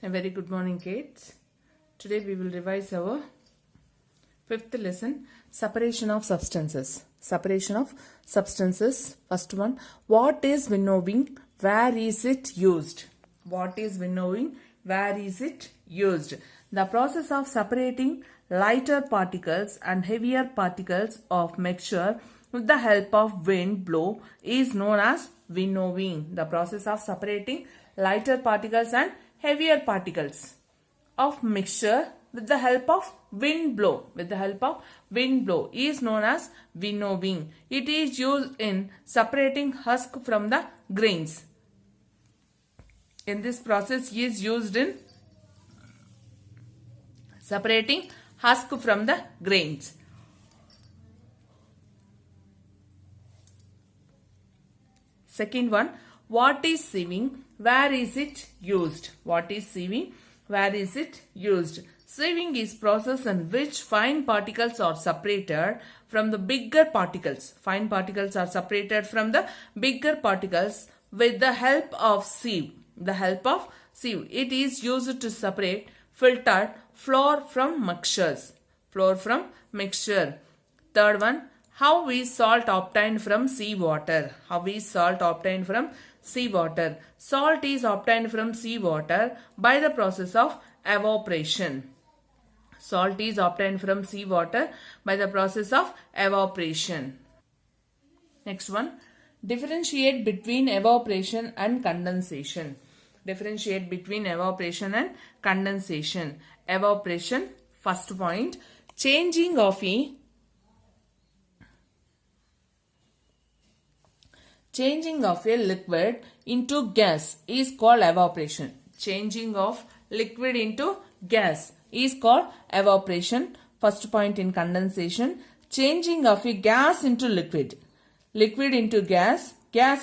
A very good morning, kids. Today we will revise our fifth lesson, separation of substances. Separation of substances. First one, what is winnowing? Where is it used? What is winnowing? Where is it used? The process of separating lighter particles and heavier particles of mixture with the help of wind blow is known as winnowing. The process of separating lighter particles and heavier particles of mixture with the help of wind blow is known as winnowing. It is used in separating husk from the grains. In this process is used in separating husk from the grains. Second one, what is sieving? Where is it used? What is sieving? Where is it used? Sieving is process in which fine particles are separated from the bigger particles. Fine particles are separated from the bigger particles with the help of sieve. It is used to separate filtered flour from mixtures. Third one, how is salt obtained from seawater? Salt is obtained from seawater by the process of evaporation. Next one, differentiate between evaporation and condensation. Evaporation, first point, changing of a liquid into gas is called evaporation. Changing of liquid into gas is called evaporation. First point in condensation, changing of a gas into liquid into gas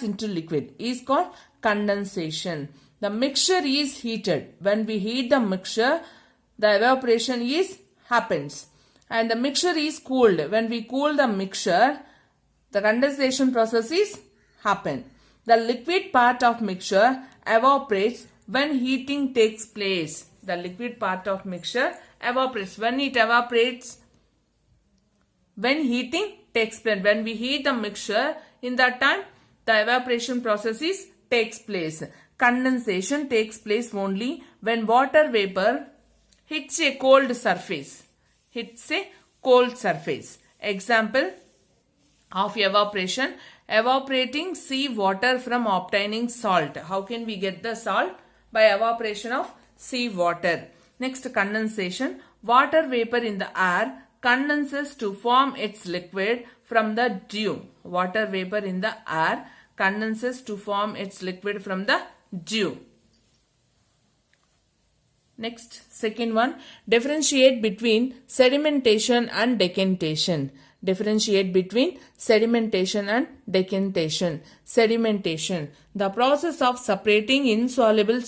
into liquid is called condensation. The mixture is heated. When we heat the mixture, the evaporation happens. And the mixture is cooled. When we cool the mixture, the condensation process happen. The liquid part of mixture evaporates when heating takes place. When heating takes place. When we heat the mixture, in that time the evaporation process takes place. Condensation takes place only when water vapor hits a cold surface. Example of evaporation: evaporating sea water from obtaining salt. How can we get the salt? By evaporation of sea water. Next, condensation. Water vapor in the air condenses to form its liquid from the dew. Next, second one, differentiate between sedimentation and decantation. Sedimentation, the process of separating insoluble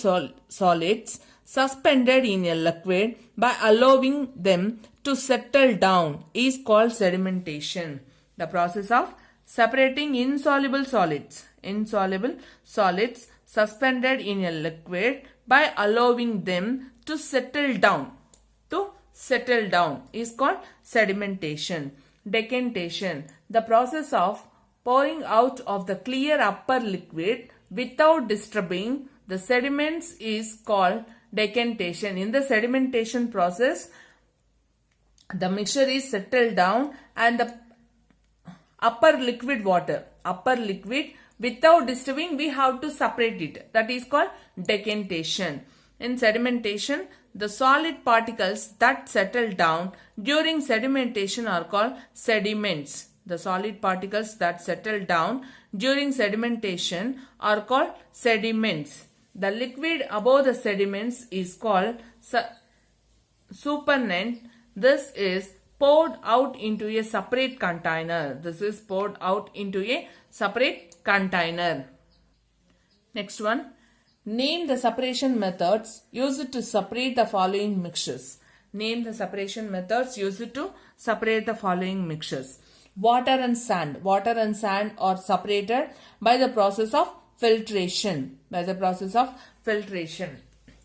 solids suspended in a liquid by allowing them to settle down is called sedimentation. The process of separating insoluble solids suspended in a liquid by allowing them to settle down is called sedimentation. Decantation, the process of pouring out of the clear upper liquid without disturbing the sediments is called decantation. In the sedimentation process, the mixture is settled down and the upper liquid without disturbing, we have to separate it. That is called decantation. In sedimentation, the solid particles that settle down during sedimentation are called sediments. The liquid above the sediments is called supernatant. This is poured out into a separate container. Next one, name the separation methods used to separate the following mixtures. Water and sand are separated by the process of filtration.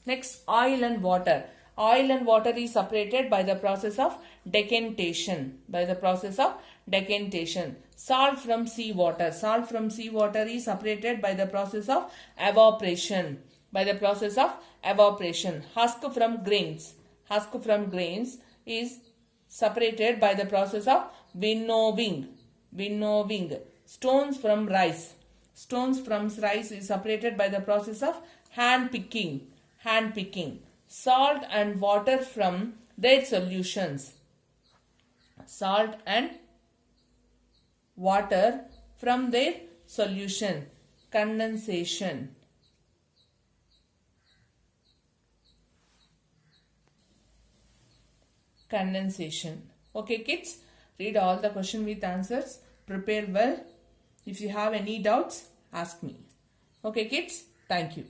Next, oil and water. Oil and water is separated by the process of decantation. By the process of decantation. Salt from seawater. Salt from seawater is separated by the process of evaporation. By the process of evaporation. Husk from grains. Husk from grains is separated by the process of winnowing. Winnowing. Stones from rice. Stones from rice is separated by the process of hand picking. Hand picking. Salt and water from their solutions. Salt and water from their solution. Condensation. Condensation. Okay kids, read all the question with answers. Prepare well. If you have any doubts, ask me. Okay kids, thank you.